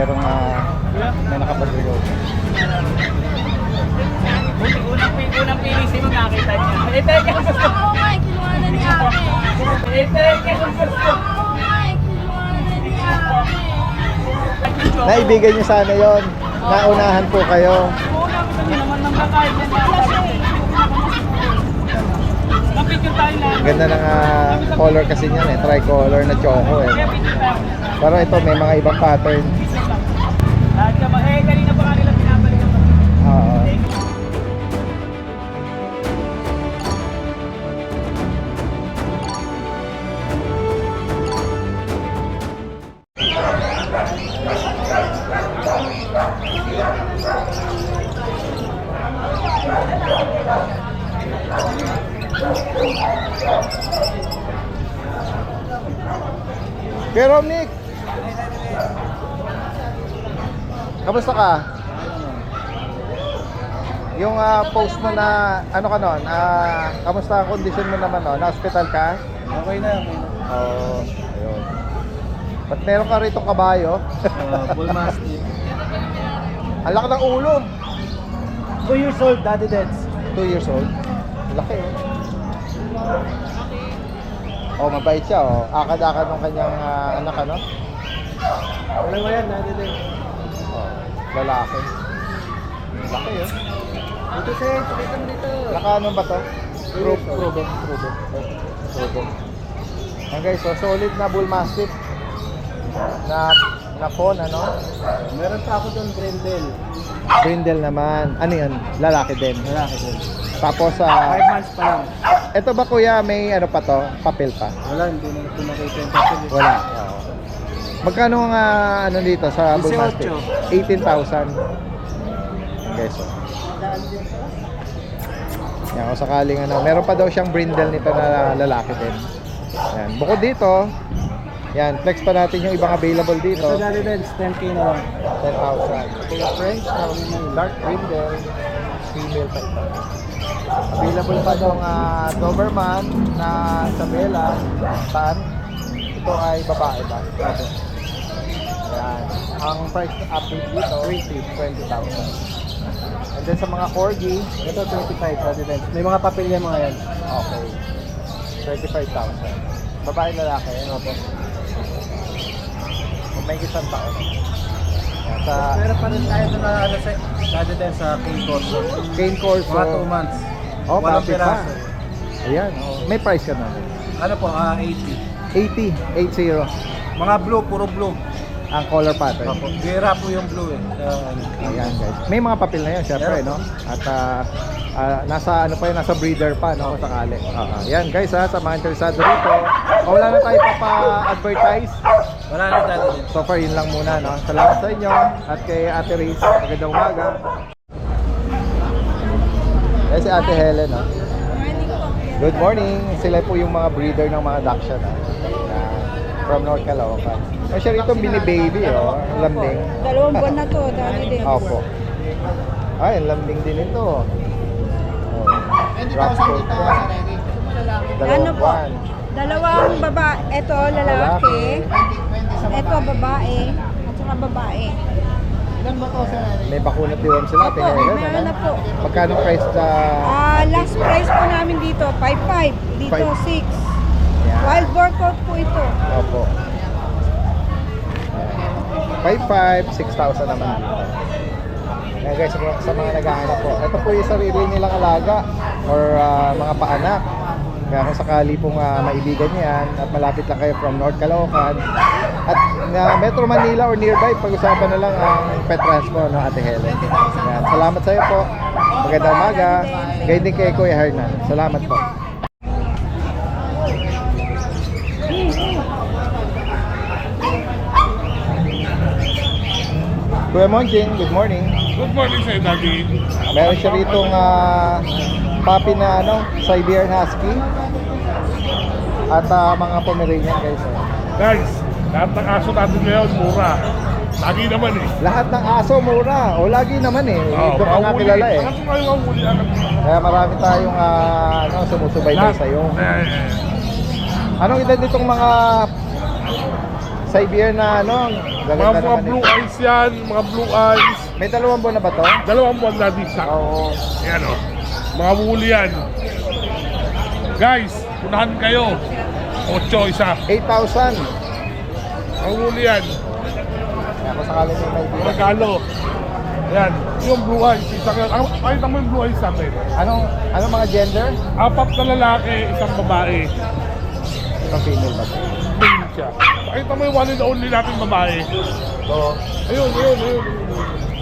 merong may nakapabrigo. Unang PVC mo nakita niya. Ito yung gusto. Oo nga, kinuha na ni ate. Ito yung gusto. Oo nga, kinuha na ni ate. Naibigan niyo sana yon. Naunahan po kayo. Unang gusto naman ng kakain niya. Kapit tayo lang. Ang ganda ng color kasi niyan eh. Tricolor na choco eh. Pero ito may mga ibang pattern. Lahat ka ba? Kanina pa kanila pinabalik ako. Oo. Pero Nick, kamusta ka? Yung post mo na ano ka nun, kamusta ang condition mo naman nun? Na-hospital ka? Okay na. Oo, ayun. Ba't meron ka rito kabayo? Bull Mastiff. Ang laki ng ulo. 2 years old, Daddy Deds. 2 years old. Laki oh. Oh, mabait siya oh. Akad-akad ng kanyang anak ano? Wala mo yan, Daddy Deds. Oh, lalaki. Laki oh. Dito sir, pakita mo dito. Naka-ano ba to? Proven. Yan guys, so solid na Bull Mastiff. Na phone ano? Meron pa ako doon, Brindle. Brindle naman. Ano yan? Lalaki din. Lalaki din. Tapos 5 months pa lang. ito ba kuya may ano pa to? Papel pa? Wala, hindi na ito nakita yung papel. Wala. Oo. Magkano ang ano dito sa Bull 18. Mastiff? 18,000. Guys, so. Yan, kung sakaling ano, meron pa daw siyang brindle nito na lalaki din. Yan. Bukod dito, yan, flex pa natin yung ibang available dito. Ito Daddy Deds, 10K na lang. 10,000. Ito yung French, dark brindle, female pa ito. Available pa daw Doberman na Isabela, tan. Ito ay babae ba? Yan. Ang price update dito, 20,000. And then sa mga corgi, Ito 25, Daddy Deds. May mga papel yan mga yan. okay. 25,000. Babae lalaki, ano po? Kung may isang taon. Yan, sa Pero pa rin tayo na ano sa Daddy Deds sa King Corso. Cane Corso. Mga 2 months. Oh, Walang malapit pa. piraso. Ayan, oh. May price ka na. Ano po, 80. 80. Mga blue, puro blue. Ang color pattern. Opo. Gira po yung blue eh. Ayan guys. May mga papel na yan, syempre, no? At nasa ano pa yun, nasa breeder pa, no? Kung sakali. Ayan guys, sa mga interesado rito. Wala na tayo papa-advertise. Wala na Daddy Deds. So far, yun lang muna, no? Salamat sa inyo at kay Ate Riz. Magandang umaga. Yes, si Ate Helen, no? Morning po. Good morning. Sila po yung mga breeder ng mga Dachshund, no? From North Caloocan. O siya rito mini-baby, oh. Ang lambing. 2 buwan na to, Daddy Deds. Opo. Ay, ang lambing din ito. Oh. Drop coat yan. Ano po? Buwan. 2 babae. Ito, lalaki. Ito, babae. At saka babae. May bakuna deworm sila. Opo, Tingnan meron na po. Magkano price sa... Last price po namin dito, 5.5. Dito, 5. 6. Yan. Wild workout po ito. Opo. 5,500, 6,000 naman dito. Yan guys, sa mga naghahanap po. Ito po yung sarili nilang alaga or mga paanak. Kaya kung sakali pong maibigan niyo yan at malapit lang kayo from North Caloocan at Metro Manila or nearby, pag-usapan na lang ang pet transpo, no, Ate Helen. Yan. Salamat sa iyo po. Magandang umaga. Gayun din kay Kuya Hernan. Salamat po. Kuya Monjing, good morning. Good morning sa Daddy. Meron siya ritong puppy na Siberian Husky at mga Pomeranian guys. Guys, lahat ng aso natin ngayon, mura. Lagi naman eh. Lahat ng aso mura o lagi naman eh. Ito pa nga mahuli. kilala eh. Bakit kayo ang huli agad? Kaya marami tayong sumusubaybay Lahat. sa'yo. Eh, Anong edad nitong mga Siberian na ano, Mga, gaganda mga naman blue ito. eyes yan, mga blue eyes. May 2 buwan na ba to? 2 buwan na di sa. Oo. Ayan o. Mga woolly yan. Guys, unahan kayo. 8 isa. 8,000. Mga woolly yan. Kaya kung sakali may idea. Regalo. Ayan. Yung blue eyes. Ay, tama yung blue eyes natin. Anong mga gender? 4 na lalaki, 1 babae. Itong female ba to? Male siya. Ay, tama yung one and only natin babae. So, Ayun.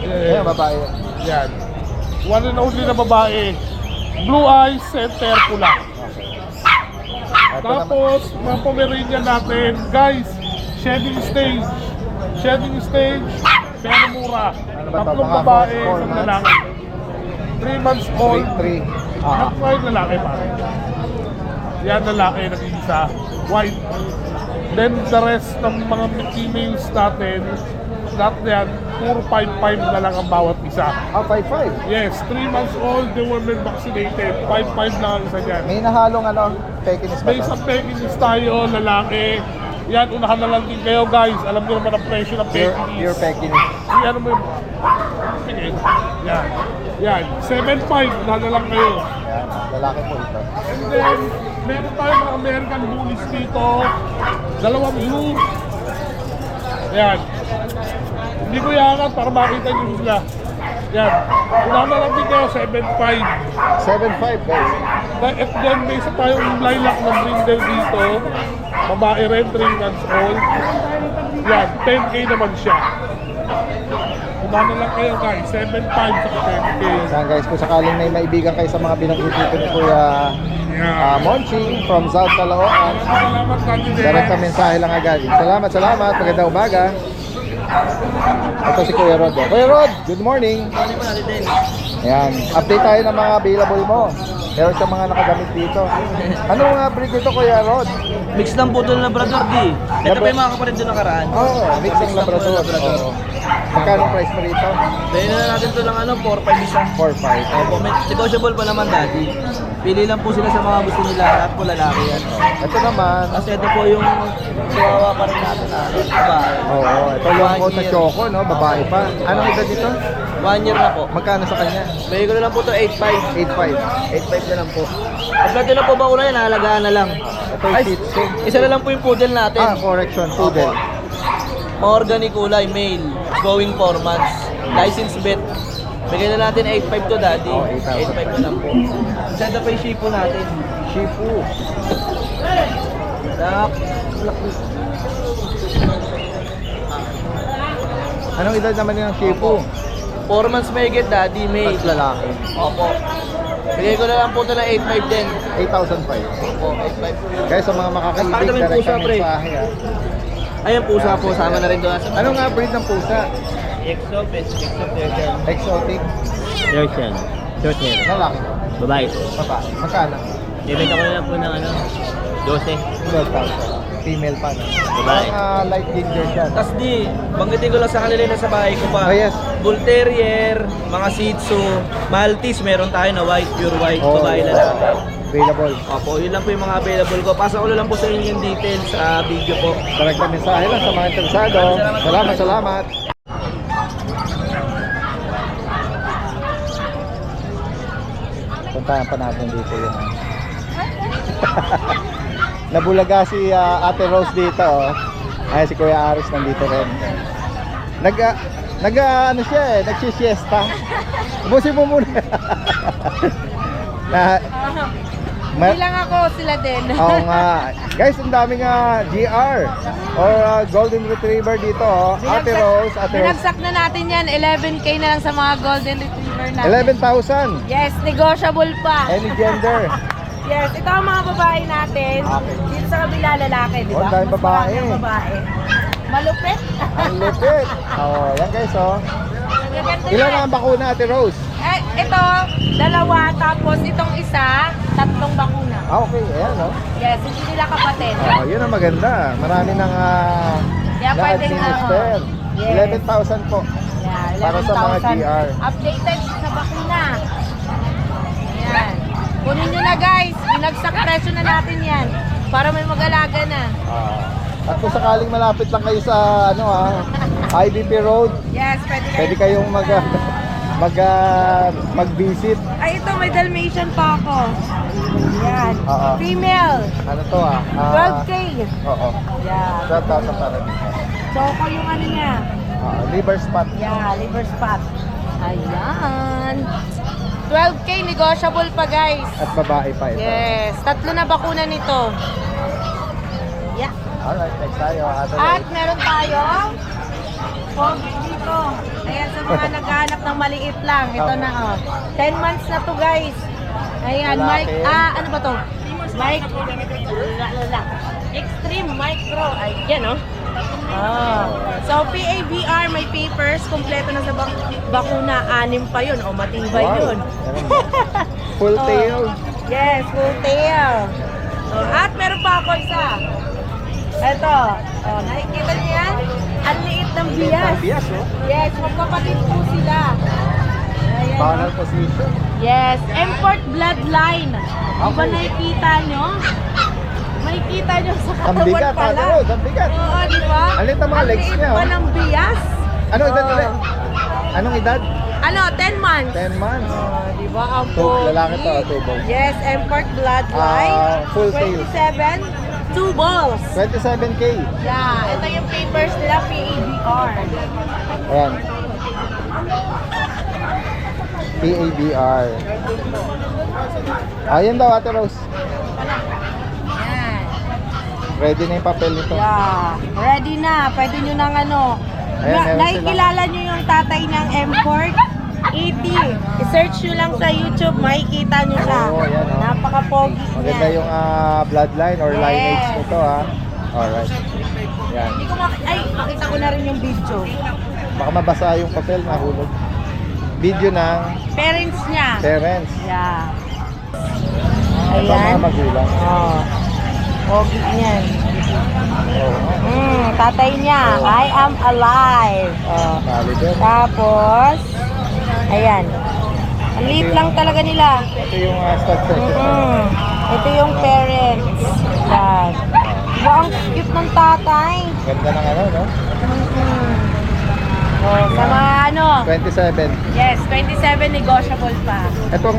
ayan, babae. Yan. One and only na babae. Blue eyes, center, pula. Ito naman. Tapos, mga Pomeranian natin. Guys, shedding stage. Shedding stage, pero mura. Ano ba to? 3 Mga babae, 4 isang months? lalaki. 3 months old. 3. At white lalaki pare. Yan lalaki, nag-iisa. White. Then the rest ng mga females natin, lahat na yan, puro 5-5 na lang ang bawat isa. 5'5". Yes, 3 months old, they were been vaccinated. 5-5 lang ang isa dyan. May nahalong ano, Pekinese ba May to? isang Pekinese tayo, lalaki. Yan, unahan na lang din kayo guys. Alam niyo naman ang presyo ng Pekinese. Pure Pekinese. Yan mo yung... Sige. Yan. Yan. 7.5 na lang kayo. Ayan, lalaki po ito. And then, meron tayo mga American Bullies dito. 2 blue. Yan. Hindi ko yangat para makita nyo sila. Yan. Unahan na lang din kayo, 7.5. 7'5", guys. At then, may isa tayong lilac na brindle dito. Babae rin, 3 months old. Yan, 10K naman siya. Kumana lang kayo guys, 7.5 sa 10K. Yan guys, kung sakaling may maibigan kayo sa mga binanggit dito ni Kuya Yeah. Monching from South Caloocan, Salamat natin din. direct na mensahe lang agad. Salamat. Magandang umaga. Ito si Kuya Rod. Kuya Rod, good morning. Ayan, update tayo ng mga available mo. Meron sa mga nakagamit dito. Anong breed ito, Kuya Rod? Mix lang po doon Labrador di. Ito pa yung mga kapatid doon nakaraan. Mix ng Labrador. Oo. Magkano price mo rito? Dahil na natin ito lang 4-5 isa. 4-5. Opo, negotiable pa naman daddy. Pili lang po sila sa mga gusto nila at po lalaki yan. Ito naman. Kasi ito po yung kawawa pa rin natin na babae. Oo, ito yung po sa Choco, no? Babae pa. Anong edad nito? 1 year na po. Magkano sa kanya? Bigay ko na lang po ito 8.5. 8.5. 8.5 na lang po. At ganito na po ba una yan, nahalagaan na lang. Ito yung Shih Tzu. Isa na lang po yung poodle natin. Correction. Poodle. Organic kulay, male, going 4 months. License vet. Bigay na natin 8.5 to daddy. Oh, 8,000. 8.5 na lang po. Send pa yung shipo natin. Shih Tzu. Dak. Anong edad naman yung Shih Tzu? 4 months may get daddy, male. Mas lalaki. Opo. Bigay ko na lang po ito ng 8.5 din. 8,005. Opo, 8.5. Guys, sa mga makakaibig, Pakita mo yung direct pusa, ang pre. mensahe. Ayan pusa po, sama na rin doon. Anong breed ng pusa? Exo, Persian. Exotic. Persian. Short hair. Lalaki. Babae. Babae. Magkano? Ibenta ko na lang po ng 12. 12,000. Female pa. No? Babae. Ang light ginger siya. Tapos di, banggitin ko lang sa kanila na sa bahay ko pa. Oh, yes. Bull Terrier, mga Shih Tzu, Maltese, meron tayo na white, pure white, Oh. babae lalaki. Available. Opo, yun lang po yung mga available ko. Pasok ko na lang po sa inyo yung details sa video po. Direct na mensahe lang sa mga interesado. Salamat. Puntahan pa natin dito yun. Nabulaga si Ate Rose dito. Oh. Ay, si Kuya Aris nandito rin. Ano siya nagsisiesta. Ubusin mo muna. Hindi lang ako, sila din. Oo nga. Guys, ang daming GR or Golden Retriever dito. Oh. Ate Rose. Binagsak na natin yan, 11K na lang sa mga Golden Retriever natin. 11,000. Yes, negotiable pa. Any gender. Yes, ito ang mga babae natin. Okay. Dito sa kabila lalaki, di Oh, ba? dahil Mas babae. marami ang babae. Malupit. Ang lupit. Oh, yan guys, oh. Magaganda Ilan yan. ang bakuna, Ate Rose? Ito, 2, tapos itong isa, 3 bakuna. Okay, ayan, oh. Yes, hindi nila kapatid. Oh, yun ang maganda. Marami nang Yeah, pwedeng, na-administer. yes. 11,000 po. Yeah, Para sa mga 11,000. GR. Updated sa bakuna. Ayan. Kunin nyo na guys. Binagsak presyo na natin yan. Para may mag-alaga na. At kung sakaling malapit lang kayo sa IBP Road, Yes, pwede kayo. pwede kayong mag-visit. Ay, ito, may Dalmatian pa ako. Yan. Oo. Female. Ano to 12K. Oo. Yan. 12,000 para dito. Choco yung ano niya. Liver spot. Yeah, liver spot. Ayan. 12K, negotiable pa guys. At babae pa ito. Yes, 3 na bakuna nito. Yeah. Alright, next tayo. At meron tayong pogi dito. Ayan, sa mga naghahanap ng maliit lang. Ito na, 10 months na to guys. Ayan, Lalaki. ano ba to? Extreme Micro. Ayan, So, PABR, may papers. Kompleto na sa bakuna. 6 pa yun. Matibay yun. Full Oh. tail. Yes, full tail. At meron pa ako isa. Ito. Nakikita niyo yan? Ang liit ng bias. Bias, Yes, magkapatid po sila. Ayan. Final position. Yes, import bloodline. Di ba Okay. nakikita nyo? Makikita nyo sa Ang katawan bigat, pala. Ate Rose, ang bigat. Oo, di ba? Ang liit ng mga legs liit niya, pa ng bias. Anong edad Oo. ulit? Anong edad? 10 months. 10 months. Di ba? Ang Lalaki to, pogi. 2 balls. Yes, import bloodline. Full tail. 27, 2 balls. 27K. Yeah, ito yung papers nila, PABR. Ayan. PABR. Ayan daw, Ate Rose. Yan. Ready na yung papel nito. Yeah, ready na. Pwede nyo nang Ayan, meron nakikilala nyo yung tatay ng import? 80. I-search nyo lang sa YouTube, makikita nyo siya. Oo, ayan, Napaka-pogi Maganda niya. yung bloodline or Yes. lineage nito, Alright. Yan. Hindi ko makita ko na rin yung video. Baka mabasa yung papel, nahulog. Video ng Parents niya. parents. Yeah. Ito mga Ayan. magulang. Pogi niyan. Oo. Tatay niya, I am alive. Caliber. Tapos, ayan. Ang liit lang talaga nila. Ito yung stud section. Ito yung parents. Yan. Wow, ang cute ng tatay. Ganda ng no? Sa mga 27. yes, 27 negotiable pa. Itong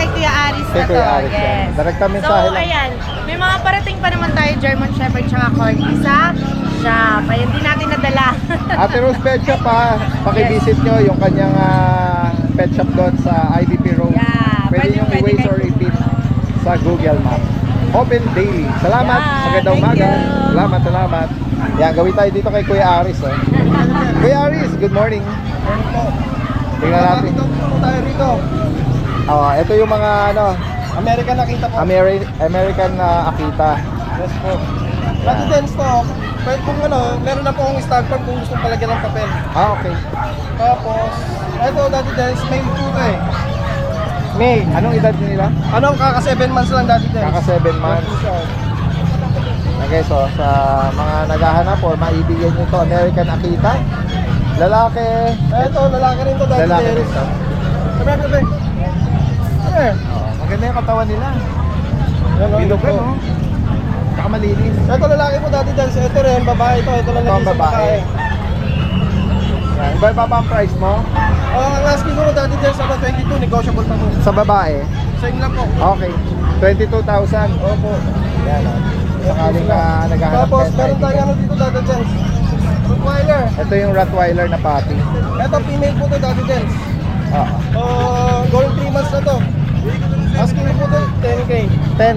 Kay Kuya Aris na Kay to. Kuya Aris yan. Yes. Direkta So, mensahe lang. ayan. May mga parating pa naman tayo, German Shepherd tsaka Corgi sa shop. Ayan, di natin nadala. Ate Rose Pet Shop pakivisit nyo yung kanyang pet shop doon sa IBP Road. Yeah, Pwede nyo pwede i-waze kayo or i-pin sa Google Map. Open daily. Salamat. Yeah, Magandang thank umaga. you. Salamat. Yan, gawin tayo dito kay Kuya Aris. Kuya Aris, good morning. Tingnan natin. tayo rito. Ito yung mga American nakita po. American Akita. Yes po. Dati din stock. Pwede kung meron na po akong stock form kung gusto palagyan ng papel. Okay. Tapos, ito dati din, mail 2 eh. May, anong edad nila? Kaka 7 months lang dati din. Kaka 7 months. Okay, so sa mga naghahanap or maibigyan nyo to, American Akita. Lalaki. Ito, lalaki rin to dati Lalaki din. rin to. Sabi. Maganda yung katawan nila. Bilog Bilog no? Saka malinis. Ito lalaki po dati din. Ito rin, babae ito. Ito lang Ito ang babae. Yan. Iba pa ang price mo? Ang asking ko dati din sa 22, negotiable pa po. Sa babae? Same lang po. Okay. 22,000. Opo. Yan Sakaling naghahanap Tapos, kayo sa meron kaibigan. tayo dito dati din. Rottweiler. Ito yung Rottweiler na puppy. Ito, female po to dati din. Going 3 months na to. Asking ko po to, 10K. 10.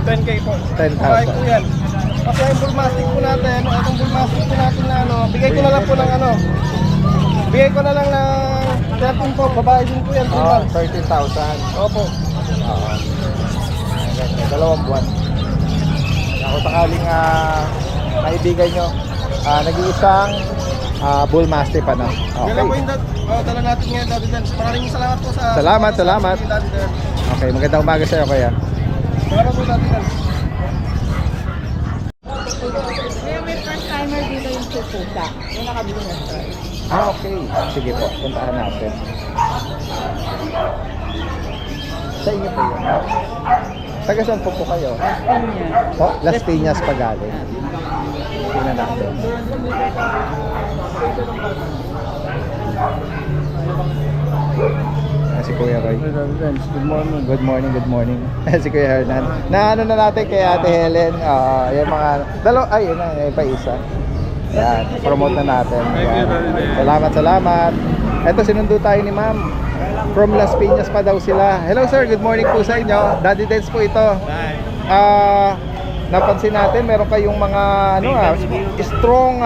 10K po. 10,000. Bahay po yan. Kasi yung bull mastiff po natin, itong bull mastiff po natin na bigay ko na lang po ng bigay ko na lang ng 13 po, babae din po yan, 3 months. 13,000. Opo. Dalawang buwan. Kung sakaling kaibigan nyo, nag-iisang bull mastiff Yan lang po Okay. yung dala natin ngayon, Daddy Dance. Maraming salamat po sa... Salamat. Daddy Dance. Okay, magandang umaga sa'yo kuya. Salamat po, Daddy Dance. May first timer dito yung pupusa. Yung nakabili na siya. Okay. Sige po, puntahan natin. Sa inyo po yun. Taga saan po kayo? Las Piñas pa galing. Tingnan natin. Si Kuya Roy. Good morning. Good morning, good morning. Si Kuya Hernan. Na ano na natin kay Ate Helen, yung mga yun na, yung pa isa. Yan, promote na natin. Yan. Salamat. Ito, sinundo tayo ni Ma'am. From Las Piñas pa daw sila. Hello sir, good morning po sa inyo. Daddy Dance po ito. Napansin natin, meron kayong mga strong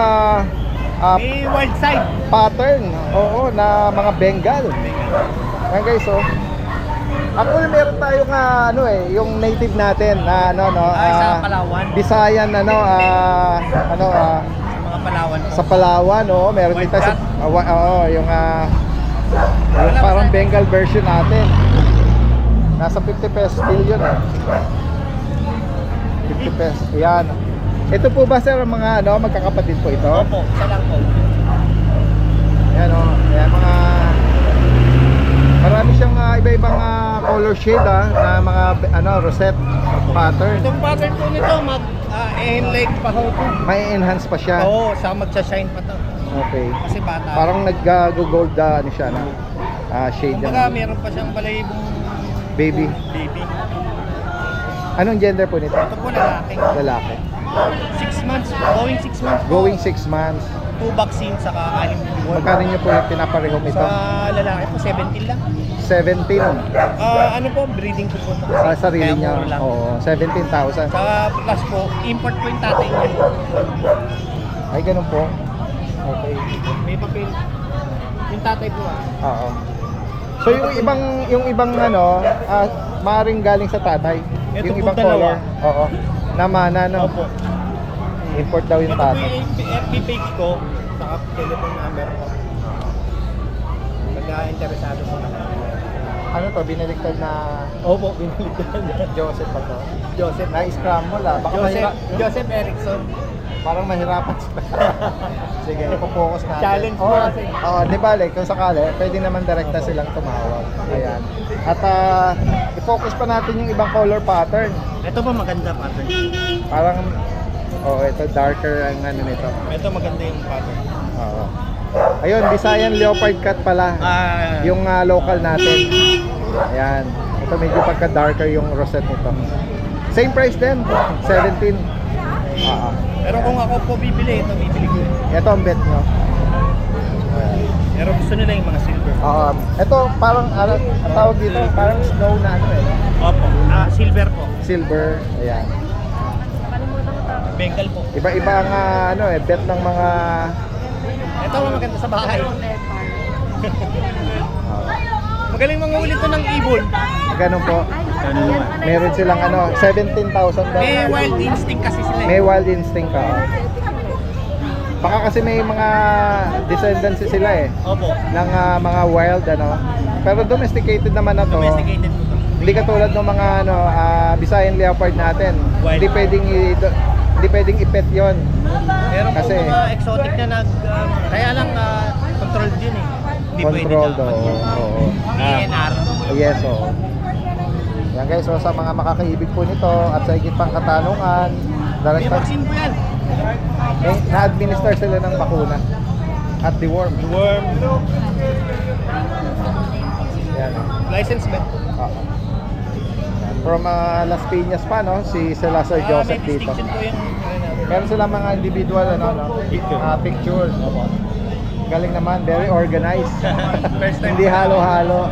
May wild side. pattern. Oo, na mga Bengal. Ayan guys, oh. Ako meron tayong yung native natin na sa Palawan. Bisayan Sa mga Palawan. sa Palawan, oh, meron White dito sa yung parang Bengal version natin. Nasa 50 pesos billion eh. 50 pesos. Yan. Ito po ba sir ang mga magkakapatid po ito? Opo, isa lang po. Ayan o, ayan mga marami siyang iba-ibang color shade na mga rosette pattern. Itong pattern po nito, mag-enlight pa ho ito. May enhance pa siya. Oo, saka magsa-shine pa to. Okay. Kasi bata. Parang nag-gold siya na shade Kumbaga, yan. meron pa siyang balayibong Baby. baby. Anong gender po nito? Ito po lalaki. Lalaki. 6 months, going 6 months. Going 6 months. 2 vaccines, saka 6 buwan. Magkano niyo po yung pinaparehong ito? Sa lalaki po, 17 lang. 17. Ano po, breeding ko po ito. Sa sarili Kaya niya. mura lang. Oo, 17,000. Sa plus po, import po yung tatay niya. Ay, ganun po. Okay. May papel. Yung tatay po Oo. So yung ibang maaaring galing sa tatay. Ito Yung po ibang dalawa. color. Oo. Namana no. Opo. Import daw yung Ito po tatay. yung FB page ko, saka telephone number ko. Pagka-interesado po na. Ano to, binaliktad na Opo, binili ko na. Joseph pa to. Joseph. Na-scramble Baka Joseph Erickson. parang mahirapan sila. Sige, ipo-focus natin. Challenge mo kasi. Oo, di bale, kung sakali, pwede naman direkta silang tumawag. Ayan. At i-focus pa natin yung ibang color pattern. Ito po maganda pattern. Parang, ito darker ang nito. Ito maganda yung pattern. Oo. Ayun, Visayan Leopard Cut pala. Yung local natin. Ayan. Ito medyo pagka-darker yung rosette nito. Same price din, 17. Pero kung ako po bibili, ito bibili ko. Ito ang bet nyo. Pero gusto nila yung mga silver. Ito parang, ang tawag dito, parang snow na Opo. Silver po. silver. Ayan. Bengal po. Iba-iba ang bet ng mga Ito maganda sa bahay. Magaling mga ulit to ng ibon. ganun po. Meron silang 17,000 daw. May wild instinct kasi sila. May wild instinct ka. Baka kasi may mga descendants sila Opo. ng mga wild Pero domesticated naman na to. Domesticated po to. Hindi katulad ng mga Visayan Leopard natin. Wild. Hindi pwedeng i-pet 'yon. Meron po Kasi- mga exotic na kaya lang controlled yun eh. Hindi Controlled, pwede oo. DNR. Yes, oo. Yan guys, so sa mga makakaibig po nito at sa higit pang katanungan, May direct vaccine po yan. na-administer sila ng bakuna at deworm. Worm. Yan. License bet. Oo. From Las Piñas pa, si Salazar May Joseph dito. distinction po yung Meron silang mga individual picture. Galing naman, very organized. First time. Hindi halo-halo.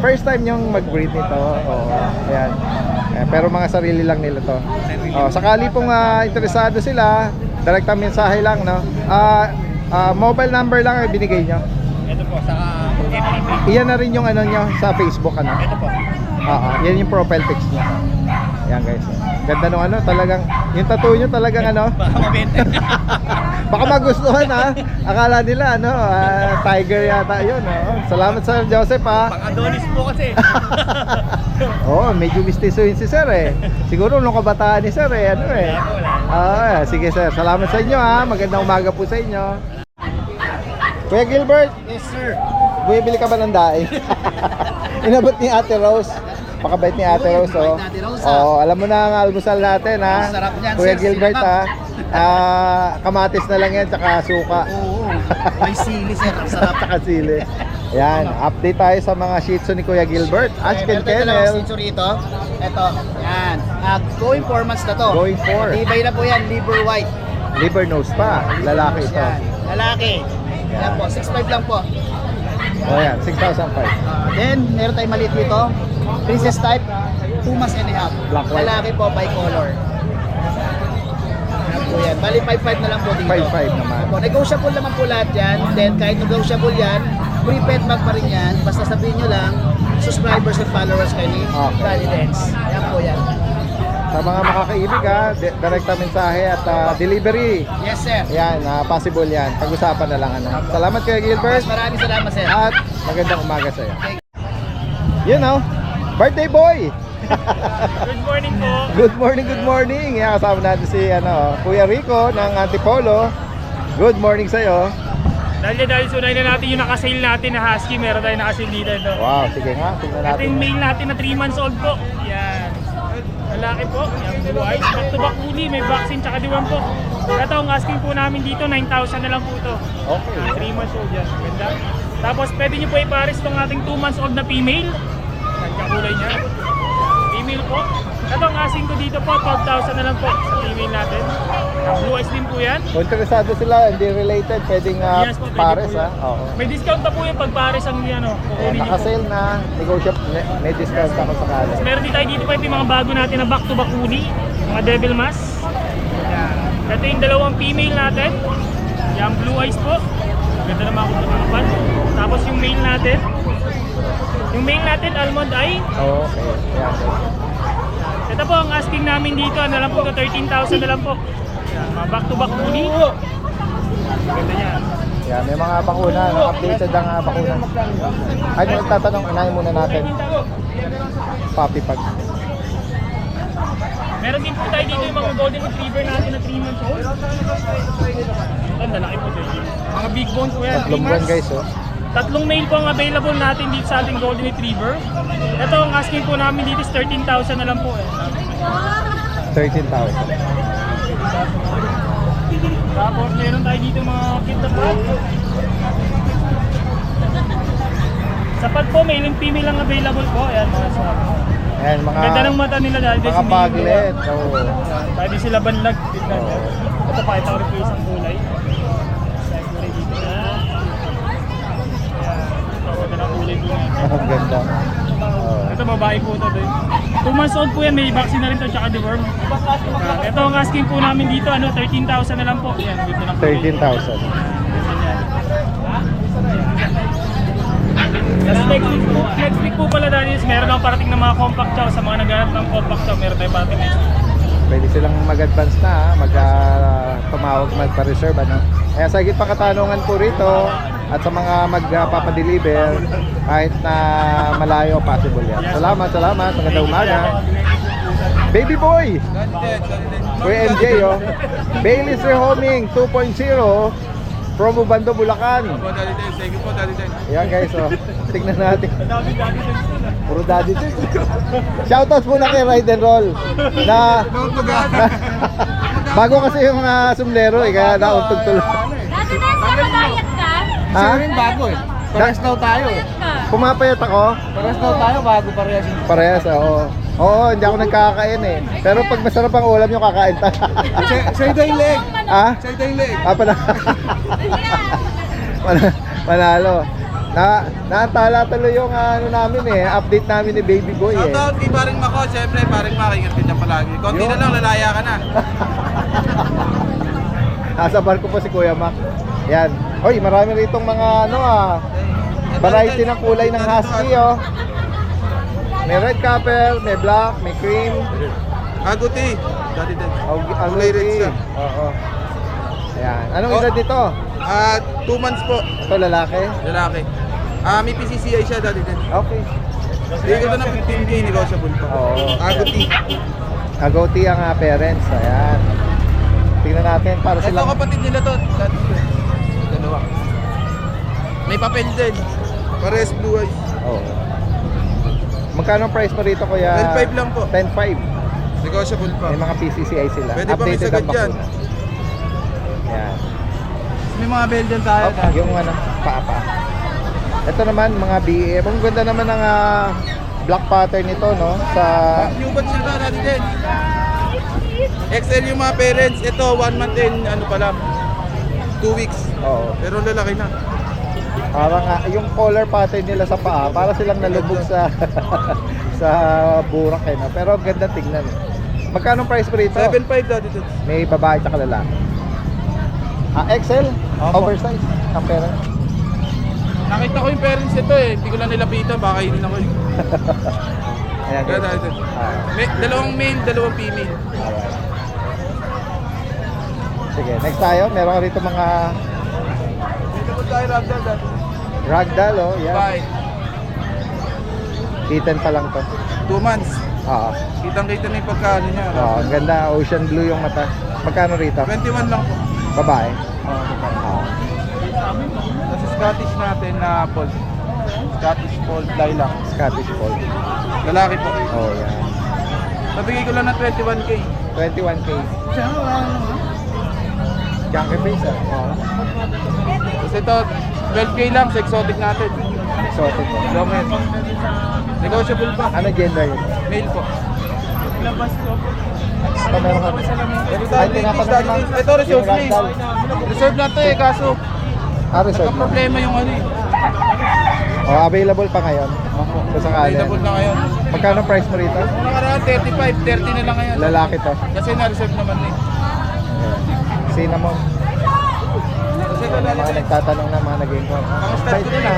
First time yung mag-breed nito. Oo. Ayan. Pero mga sarili lang nila to. Sakali pong interesado sila, direktang mensahe lang, mobile number lang ay binigay nyo. Ito po, saka FTP. Iyan na rin yung nyo sa Facebook, Ito po. yan yung profile pics nyo. Ayan guys. Ganda nung talagang, yung tattoo nyo talagang Baka mabenta. baka magustuhan Akala nila tiger yata yun. Salamat Sir Joseph Pang-Adonis po kasi. medyo mistisoin si Sir Siguro nung kabataan ni Sir sige Sir, salamat sa inyo Magandang umaga po sa inyo. Kuya Gilbert, Yes sir. bumibili ka ba ng daing? Inabot ni Ate Rose. Pakabait ni Ate Rose Pakabait ni Ate Rose, alam mo na ang almusal natin Sarap niyan, Kuya sir. Gilbert Sinangag. Kamatis na lang yan, tsaka suka. Oo. May sili sir. Ang sarap. Tsaka sili. Yan, update tayo sa mga Shih Tzu ni Kuya Gilbert. Ashken Kennel. rito. Ito. Yan. Going 4 months na to. Going 4. Matibay na po yan. Liver white. Liver nose pa. Lalaki ito. Yan. Lalaki. Yan po. 6'5 lang po. O yan, 6,005. Then, meron tayong maliit dito. Princess type. 2 months and a half. Black white. Lalaki po, bicolor. Yan po yan. Bali 5'5 na lang po dito. 5,500 naman. Opo, negotiable naman po lahat yan. Then kahit negotiable yan, free pet bag pa rin yan. Basta sabihin nyo lang, subscribers and followers kayo ni Okay. Daddy Dance. Yan po yan. Sa mga makakaibig ha, direkta mensahe at delivery. Yes sir. Yan, possible yan. Pag-usapan na lang ano. Salamat Kuya Gilbert. Maraming salamat sir. At magandang umaga sa iyo. You know, birthday boy! Good morning po. Good morning, good morning. Yan, kasama natin si Kuya Rico ng Antipolo. Good morning sa iyo. Dahil sunay na natin yung nakasale natin na husky. Meron tayo nakasale dito. Ito. Wow, sige nga, tingnan Ito natin. yung male natin na 3 months old po. Yan. Lalaki po. Yan, blue eyes. Back to back huli. May vaccine tsaka diwan po. Ito ang asking po namin dito. 9,000 na lang po ito. Okay. 3 months old yan. Ganda. Tapos pwede nyo po ipares itong ating 2 months old na female. Yan, kakulay niya. Female po. Ito ang asking ko dito po. 12,000 na lang po sa female natin. Blue eyes din po yan. Kung interesado sila, hindi related, pwedeng Yes po, pwede pares po ha. yan. Oo. May discount na po yung pag pares ang Ayan, kukunin nyo po. naka-sale na, may discount ako sakali. Meron din tayo dito pa yung mga bago natin na back-to-back huli, mga devil mask. Yan. Ito yung dalawang female natin. Yan, blue eyes po. Ganda naman ako sa mga pan. Tapos yung male natin. Yung male natin, almond eye. Oo, okay. Ayan. Ito po ang asking namin dito. Ano lang po ito? 13,000 na lang po. Yan, mga back-to-back huli. Ganda yan. Yan, may mga bakuna, updated ang bakuna. Ano yung tatanong, unahin muna natin. Puppy pag. Meron din po tayo dito yung mga golden retriever natin na 3 months old. Ang lalaki po dito. Mga big bone po yan. 3 buwan guys, oh. Tatlong male po ang available natin dito sa ating golden retriever. Ito ang asking po namin dito is 13,000 na lang po. 13,000. Tapos meron tayo dito mga kit na pag. Sa pag po, male and female ang available po. Ayan mga sa. Ayan, mga Ganda ng mata nila dahil mga paglet. Oo. Pwede sila banlag. Tignan Oo. Ito pa, ito rin po isang kulay. Kulay dito na. Ayan. Ito, ganda ng kulay po natin. Ang ganda. Oo. Ito babae po ito. 2 months old po yan, may vaccine na rin ito tsaka deworm. Ito ang asking po namin dito, 13,000 na lang po. Yan, dito na po. 13,000. Tapos next week po pala dahil meron akong parating ng mga compact chow sa mga naghanap ng compact chow. Meron tayo parating next week. Pwede silang mag-advance na, tumawag, magpa-reserve. Ano? Kaya sa higit pang katanungan po rito at sa mga magpapadeliver, kahit na malayo, possible yan. Salamat, salamat. Magandang umaga. Baby boy! Kuya MJ, oh. Bailey's Rehoming 2.0 from Ubando, Bulacan. Thank you po, Daddy Dance. Ayan guys, oh. Tignan natin. Puro daddy din. Shoutouts muna kay Ride and Roll. Na bago kasi yung mga sumlero eh, kaya nauntog tuloy. Dati na, nakadayat ka? Ha? bago eh. Parehas daw tayo eh. Pumapayat ako. Parehas daw tayo bago parehas. Parehas, oo. Oo, hindi ako nagkakain eh. Pero pag masarap ang ulam yung kakain ta. Sa'yo daw yung leg. Ha? Sa'yo daw yung leg. Panalo. Naantala tuloy yung namin eh, update namin ni Baby Boy eh. Shoutout kay Paring Mako, syempre Paring Mako, ingat ka dyan palagi. Konti Yun. na lang, lalaya ka na. Nasa barko po si Kuya Mac. Yan. Hoy, marami ritong mga variety ng kulay ng husky oh. May red copper, may black, may cream. Aguti, Daddy Dance. Ang Kulay red siya. Oo. Ayan. Anong Oh. edad nito? 2 months po, Ito lalaki. lalaki. May PCCI siya, Daddy Dance. Okay. Bigyan ko ito ng 15K, negotiable pa. Oo. Aguti. Agouti ang parents. Ayan. Tingnan natin para Ito silang kapatid nila to, Daddy Dance. Dalawa. May papel din. Pares blue eyes. Oo. Magkano ang price mo rito kuya? 10.5 lang po. 10.5. Negotiable pa. May mga PCCI sila. Pwede pa may Updated sagad ang dyan. bakuna. Yan. May mga Belgian tayo. Yung ano, paa. Ito naman, mga BM. Ang ganda naman ng black pattern nito, no? Sa... New batch na natin din. XL yung mga parents. Ito, 1 month and ano pa lang. 2 weeks. Oo. Pero lalaki na. Parang yung color pattern nila sa paa, para silang nalubog sa sa burak eh, no? Pero ang ganda tignan. Magkano price po rito? 7.5 dati dito. May babae at lalaki. XL? Opo. Oversize? Ang pera? Nakita ko yung parents ito eh. Hindi ko lang nilapitan. Baka hindi ako eh. Ayan, Kaya guys. dati. Ah, Dalawang male, dalawang female. alright. Sige, next tayo. Meron ka rito mga Dito po tayo ragdoll dati. ragdoll, oh. Yan. Bye. Kitten pa lang to. 2 months. Oo. Kitang-kita na yung pagkano niya. Ang ganda. Ocean blue yung mata. Magkano rito? 21 lang po. Babae? Oh, Oo. Kasi Scottish natin na Fold. Scottish Fold Lilac. Scottish Fold. Lalaki po. Oh, yan. Nabigay ko lang ng 21k. 21K. Junkie face, ah. Oo. Tapos ito, 12k lang sa exotic natin. Exotic. Oh. Long head. Negotiable pa. Ano gender yun? Male po. Ito meron ka. Ito Ay, tayo, tinatanong lang. ito reserve Yung place. ragdoll. Reserve na ito eh, kaso Reserve lang. problema yung ano eh. Oh, available pa ngayon. Kung sakali. Available na ngayon. Magkano price mo rito? Kung nakaraan 35, 30 na lang ngayon. Lalaki to. Kasi na-reserve naman eh. Cinnamon. Kasi ito Mga lalaki. nagtatanong na mga nag-inquire. Pang-stud ko na.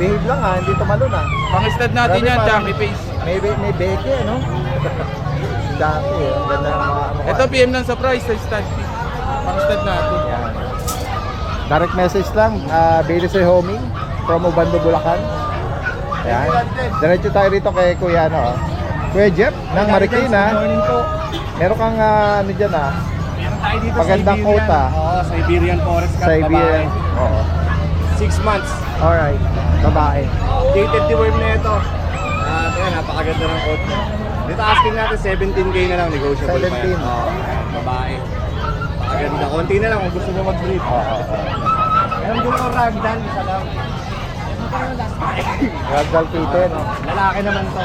Behave lang hindi tumalo na. Pang-stud natin Grabe, yan, parang- Jackie Face. May beke, ano? Dati, ang ganda ng mga mukha. Ito PM lang sa price, sa stud fee. Pang-stud natin. Yan. Direct message lang, Bailey Soy Homing from Ubando, Bulacan. Ayan. Diretso tayo rito kay Kuya, ano, Kuya Jeff ng Marikina. Meron kang, ano dyan, Tayo dito magandang Siberian. quota. Oo, Siberian Forest Cat, Siberian. Oo. 6 months. Alright. Babae. Dated deworm na ito. At ayan, napakaganda ng coat niya. Dito asking natin 17k na lang, negotiable 17. pa yan. Oo, babae. Napakaganda. Konti na lang kung gusto mo mag-breed. Oo. Meron din ako ragdoll, isa lang. Ragdoll kitten. Lalaki naman to.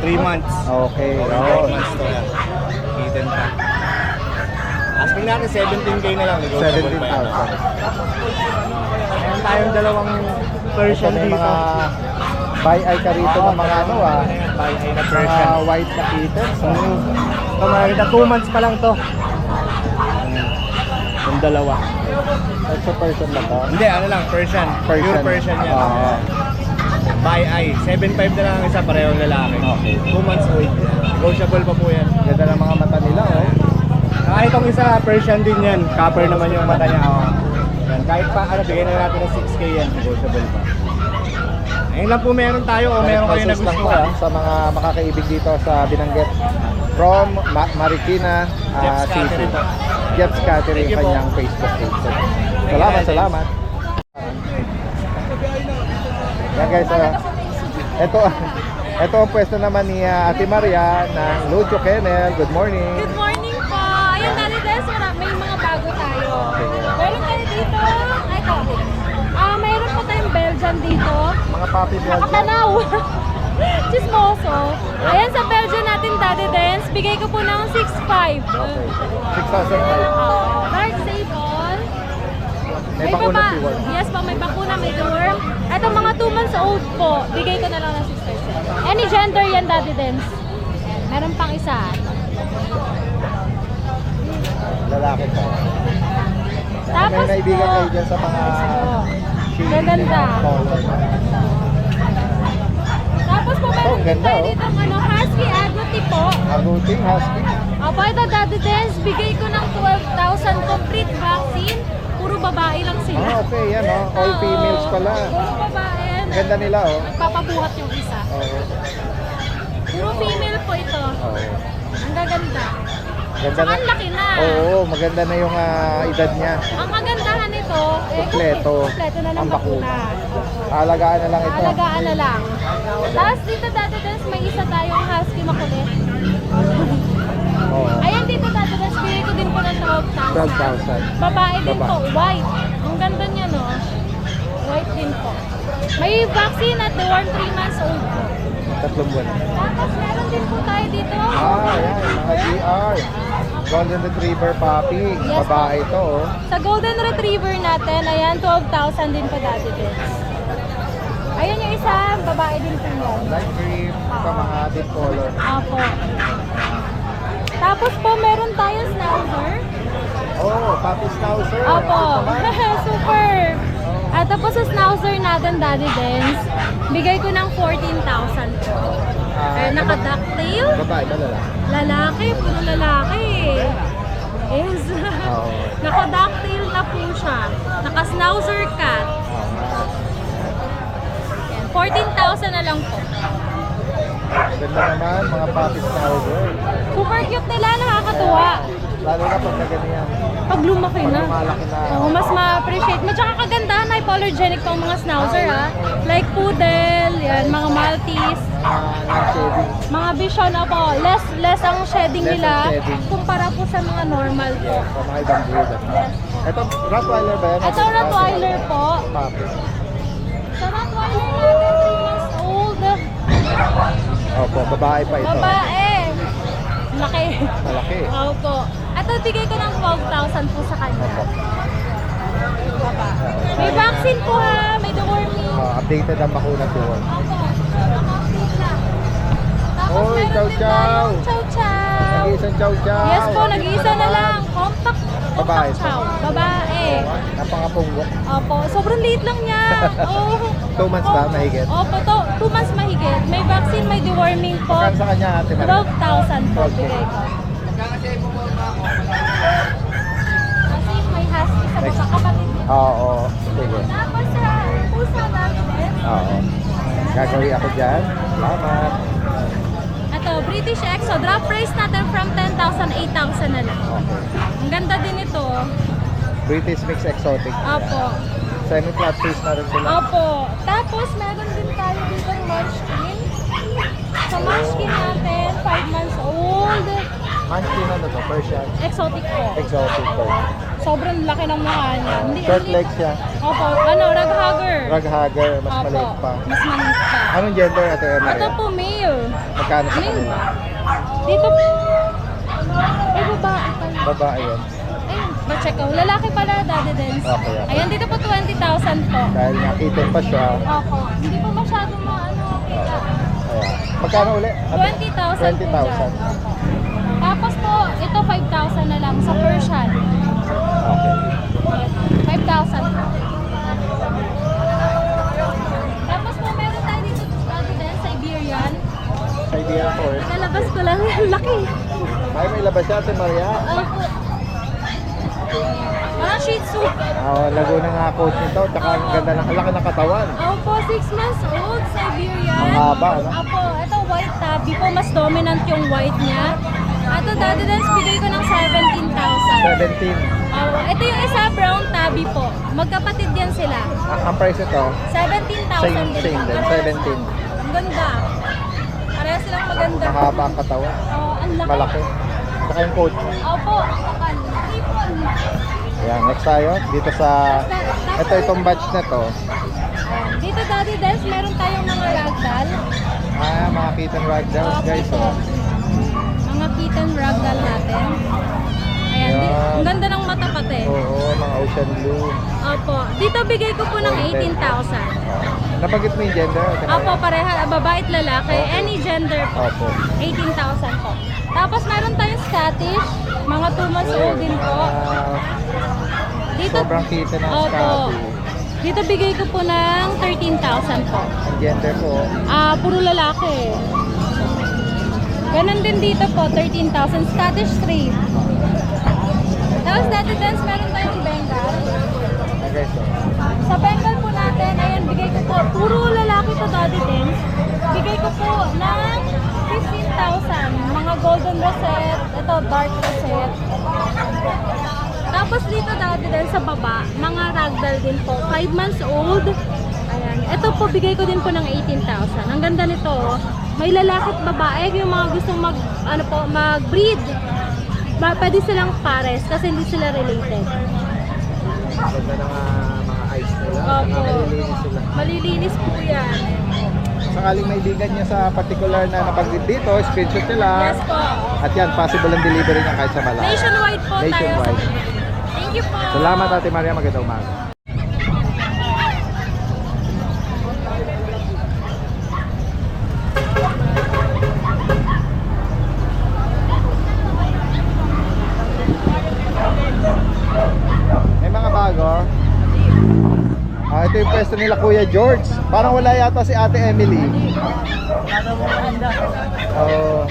3 months. Okay. 3 Oh. months to yan. Kitten pa. Asking natin 17k na lang, negotiable pa yan. 17,000. Meron tayong dalawang Persian May dito. mga buy eye ka rito ng mga ano Buy eye na mga Persian. white na kittens. Ito mga 2 months pa lang to. Yung dalawa. Extra person na to. Hindi, ano lang, Persian. Pure Persian yan. Oo. Buy eye. 7.5 na lang ang isa, parehong lalaki. Okay. 2 months old. Negotiable pa po yan. Ganda ng mga mata nila, oh. Kahit itong isa, Persian din yan. Copper naman yung mata niya. Oh. Yan. Kahit pa, ano, bigyan na natin ng 6k yan. Negotiable pa. Ayun lang po meron tayo o meron kayo na Message lang gusto. po, sa mga makakaibig dito sa Binanggit. From Marikina Jeff's City. Catering po. Jeff's Catering, Thank you po. kanyang Facebook page. Salamat, guys. salamat. Yan guys, ito ang pwesto naman ni Ate Maria ng Lucho Kennel. Good morning. Good morning po! Ayun, Daddy Des, may mga bago tayo. Meron tayo dito. Ito. Mayroon po tayong Belgian dito. Mga puppy Belgian. Nakatanaw. Chismoso. Ayan, sa Belgian natin, Daddy Des, bigay ko po ng 6.5. Okay. 6,000. Dark Sable. May bakuna si Ward. Yes po, may bakuna, may dorm. Ito mga 2 months old po, bigay ko na lang ng 6.5. Any gender yan, Daddy Des. Meron pang isa. Lalaki pa. Tapos May naibigan po, kayo dyan sa mga shade. Gaganda. Color. Tapos po meron Oh, din ganda, tayo oh. dito Husky Agouti po. Aguting, husky. Opo, ito Daddy Dance, bigay ko ng 12,000 complete vaccine. Puro babae lang sila. Okay, yan oh. All females pala. Puro babae. Ganda nila oh. Nagpapabuhat yung isa. Oo. Puro female po ito. Oo. Ang gaganda. Ganda Saka na. ang laki na. Oo, maganda na yung edad niya. Ang kagandahan nito, Kompleto. kompleto na ng Ang bakuna. bakuna. Alagaan na lang ito. Alagaan na lang. Tapos dito Daddy Dance, may isa tayong husky makulit. Oo. Ayan dito Daddy Dance, bigay ko din po ng 12,000. 12,000. Babae din Babae. po, white. Ang ganda niya, no? White din po. May vaccine at the 3 months old po. 3 buwan. Tapos meron din po tayo dito. Ayan, mga GR. Golden Retriever puppy. Yes, Babae ito, oh. Sa Golden Retriever natin, ayan, 12,000 din po Daddy Dance. Ayan yung isa, babae din po yan. Light cream, ito mga deep color. Apo. Tapos po, meron tayong schnauzer. Oh, puppy schnauzer. Opo. Ano Super. At tapos sa schnauzer natin, Daddy Dance, bigay ko ng 14,000 po. Naka-ducktail. Babae ba lalaki? Lalaki, puro lalaki. Yes. Oo. Naka-ducktail na po siya. Naka-schnauzer cat. Ayan, 14,000 na lang po. Ganda naman, mga puppy schnauzer. Super cute nila, nakakatuwa. Lalo na pag naganyan. Pag lumaki Pag na. lumalaki na. Oo, mas ma-appreciate mo. Tsaka kagandahan, hypoallergenic pa ang mga schnauzer, ha? Like poodle, yan, mga maltese, Non-shading. mga bichon, po. Less ang shedding Less nila ang shedding. kumpara po sa mga normal po. Yeah, sa mga ibang breed. Ito, Rottweiler ba yan? Ito, Rottweiler po. Puppy. Sa Rottweiler natin, 3 months old. Opo, babae pa ito. Babae. Laki. Malaki. Opo. Ito, bigay ko ng 12,000 po sa kanya. Opo. Baba. May vaccine po, ha? May deworming. Updated ang bakuna doon. Opo. Naka-update lang. Tapos Oy, meron chow din chow. tayong chow chow. Nag-iisang chow chow. Yes po, nag-iisa na lang. Compact Babae. chow. Babae. Napangapunggo. Opo, sobrang liit lang niya. Oh. 2 months ba? Mahigit? Opo, 2 months mahigit. May vaccine, may deworming po. Magkano sa kanya, Ate Maria? 12,000 po Okay. bigay ko. Kasi may husky sa Next. baka kapatid niya. Oo, sige. Tapos sa pusa namin din. Oo. Gagawin ako dyan. Salamat. Ito, British Exo. Drop price natin from 10,000, 8,000 na lang. Okay. Ang ganda din ito. British Mix Exotic. Opo. Semi-flat face na rin sila. Opo. Tapos, meron din tayo dito ng munchkin. Sa munchkin natin, 5 months old. Munchkin ano to? Persian. Exotic po. Exotic Persian. Sobrang laki ng mukha niya. Short legs siya. Opo. Ano, raghugger. Raghugger. Mas Opo. maliit pa. Mas maliit pa. Anong gender, Ate Maria? Ito po, male. Magkano sa Male. kanila? Dito, ay babae pala. Babae yan. Ayun, ba-check ko. Lalaki pala, Daddy Dance. Okay, okay. Ayan, dito po 20,000 po. Dahil nakita pa siya. Opo. Hindi po masyadong maano kita. Ayan. Magkano uli? 20,000 po dyan. 20,000. Opo. Tapos po, ito 5,000 na lang sa Persian. Okay. 5,000 po. Tapos po, meron tayo dito, Daddy Dance, Siberian. Siberian Forest. Nalabas ko lang. Laki. May labas siya, Ate Maria. Opo. Parang Shih Tzu. Laguna nga coat nito. Tsaka ang ganda ng laki ng katawan. Opo, 6 months old, Siberian. Ang haba, no? Opo, ito white tabby po. Mas dominant yung white niya. Ito, Daddy Dance, bigay ko ng 17,000. 17. Ito yung isa, brown tabby po. Magkapatid yan sila. Ang price ito, 17,000 same din. Parehas. 17. Ang ganda. Pareha silang maganda. Mahaba ang katawan. Ang laki. Malaki. Tsaka yung coat. Opo, kapal. Triple. Ayan, next tayo. Dito sa... Itong batch na to. Dito, Daddy Dance, meron tayong mga ragdoll. Mga kitten ragdolls, guys. po. Oh. Mga kitten ragdoll natin. Ayan, Yan. ang ganda ng mata pati. Oo, mga ocean blue. Opo, dito bigay ko po ng 18,000. Napagit mo yung gender? Ate Maria? Opo, pareha, babae at lalaki. Okay. Any gender po. Opo. 18,000 po. Tapos meron tayong Scottish, mga 2 months old din po. Dito, Sobrang kitten ng Opo. Scottish. Dito bigay ko po ng 13,000 po. Ang gender po. Puro lalaki. Ganon din dito po, 13,000. Scottish Straight. Tapos Daddy Dance, meron tayong Bengal. Guys, oh. Sa Bengal po natin, ayan, bigay ko po, puro lalaki to Daddy Dance. Bigay ko po ng 15,000. Mga golden rosette, ito dark rosette. Tapos dito Daddy Dance sa baba, mga ragdoll din po, 5 months old. Ayan, ito po bigay ko din po ng 18,000. Ang ganda nito, oh. May lalaki at babae, yung mga gustong mag-breed. Pwede silang pares kasi hindi sila related. Ganda ng mga eyes nila. Opo. Malilinis sila. Malilinis po yan. Sakaling maibigan niya sa particular na nabanggit dito, screenshot nila. Yes po. At yan, possible ang delivery niya kahit sa Malayo. Nationwide po tayo. Nationwide. Thank you po. Salamat Ate Maria, magandang umaga. May mga bago. Ito yung pwesto nila Kuya George. Parang wala yata si Ate Emily. Oh.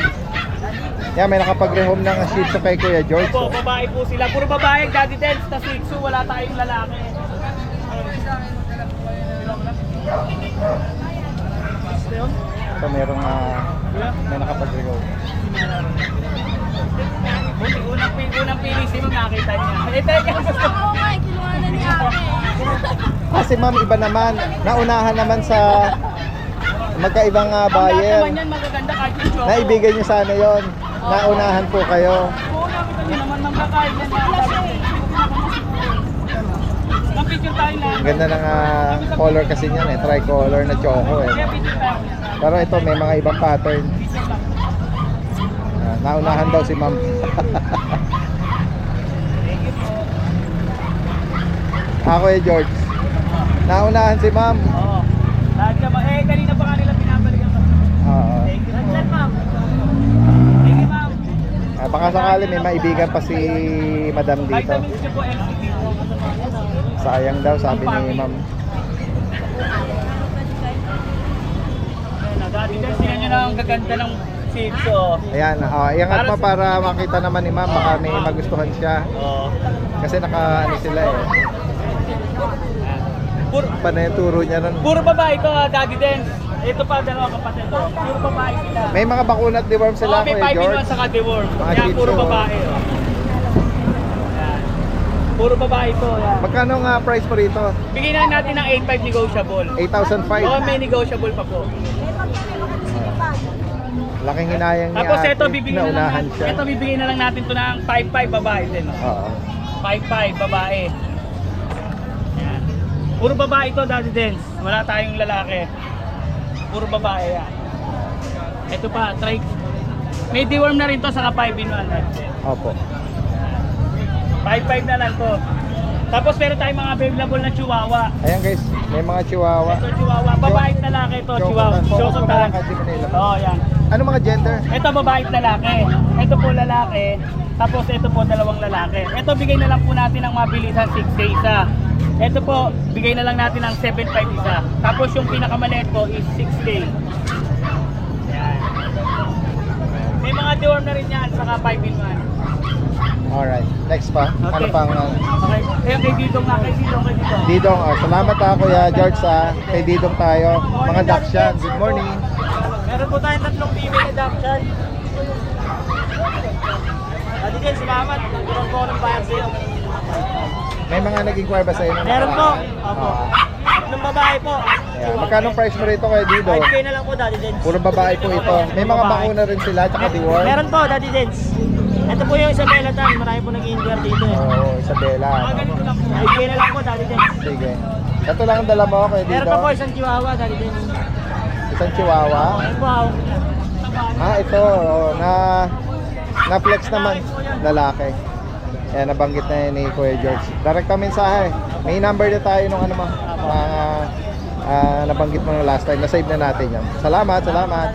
Yan, may nakapag-rehome ng Shih Tzu kay Kuya George. Po, babae po sila. Puro babae, Daddy Dance, na Shih Tzu, wala tayong lalaki. Ito merong may nakapag-rehome. Unang PVC mo nakita niya. Teka. Oo nga, kinuhanan ni ate. Kasi ma'am, iba naman. Naunahan naman sa magkaibang Ang lahat buyer. naman yan magaganda kahit yung choco. Naibigay niyo sana yon. Naunahan po kayo. Oo, nakita niyo naman magkakain yan. Ang picture tayo lang. Ang ganda ng color kasi niyan eh. Tricolor na choco eh. Kaya picture tayo. Pero ito may mga ibang pattern. Naunahan daw si ma'am. Ako eh George. Naunahan si ma'am. Oo. Lahat ka ba? Kanina pa kanila pinabalikan ka. Oo. Thank you. Thank you, ma'am. Baka sakali may maibigan pa si madam dito. Vitamins niyo po, LCD. Sayang daw sabi ni ma'am. Dati din, sila nyo na ang gaganda ng Shih Tzu. Ayan, iangat mo para makita naman ni ma'am. Baka may magustuhan siya. Oo. Kasi ano sila eh. Puro, Panayturo niya nun. puro babae ito, Daddy Dance. Ito pa, dalawang kapatid. Puro babae sila. May mga bakuna at deworm sila May Kuya 5 in 1 George. saka deworm. Mga Yan, Shih puro Tzu. babae. Oh. Yan. Puro babae ito. Yan. Magkano nga price po rito? Bigyan na natin ng 8.5 negotiable. 8,500. Oo, may negotiable pa po. Laking hinayang ni Tapos ate ito, bibigyan na lang naunahan natin. siya. Ito, bibigyan na lang natin to ng 5.5 babae din. Oh. Oo. 5.5 babae. Yan. Puro babae ito, Daddy Dance. Wala tayong lalaki. Puro babae yan. Ito pa, try. May deworm na rin to, saka 5 in 1. Opo. 5.5 na lang to. Tapos meron tayong mga available na chihuahua. Ayan guys, may mga chihuahua. Ito chihuahua, babae at lalaki ito, chihuahua. Chocotan. Oo, yan. Ano mga gender? Ito babae at lalaki. Ito po lalaki. Tapos ito po dalawang lalaki. Ito bigay na lang po natin ng mabilisan 6K isa. Ito po, bigay na lang natin ng 7.5 isa. Tapos yung pinakamaliit po is 6K. Yan. May mga deworm na rin yan, saka 5 in 1. Alright, next pa. Ano Okay. pang Okay. Eh, kay Didong na, kay Didong, kay Didong. Didong? Salamat Kuya George Kay Didong tayo. Mga Dachshund. Good morning. Meron po tayong 3 female adoption. Adi din, salamat. Nagkaroon po ng bayan sa'yo. May mga nag-inquire ba sa inyo? Meron po. Opo. Tatlong babae po. Ayan. Magkano price mo rito kay Didong? 5K na lang po, Daddy Dance. Puro babae po ito. May mga bakuna rin sila, tsaka deworm. Meron po, Daddy Dance. Ito po yung Isabela Tan. Marami po nag-injure dito. Oo, Isabela. Mga ganito lang po. 5K na lang po, Daddy Dance. Sige. Ito lang ang dala mo kay Meron pa po Didong. isang chihuahua, Daddy Dance. Isang chihuahua. Ayun po, ah. Ito. Na-flex naman. Lalaki. Ayan, nabanggit na yun ni Kuya George. Direkta mensahe. May number na tayo nung ano mo. Nabanggit mo nung last time. Na-save na natin yan. Salamat, salamat.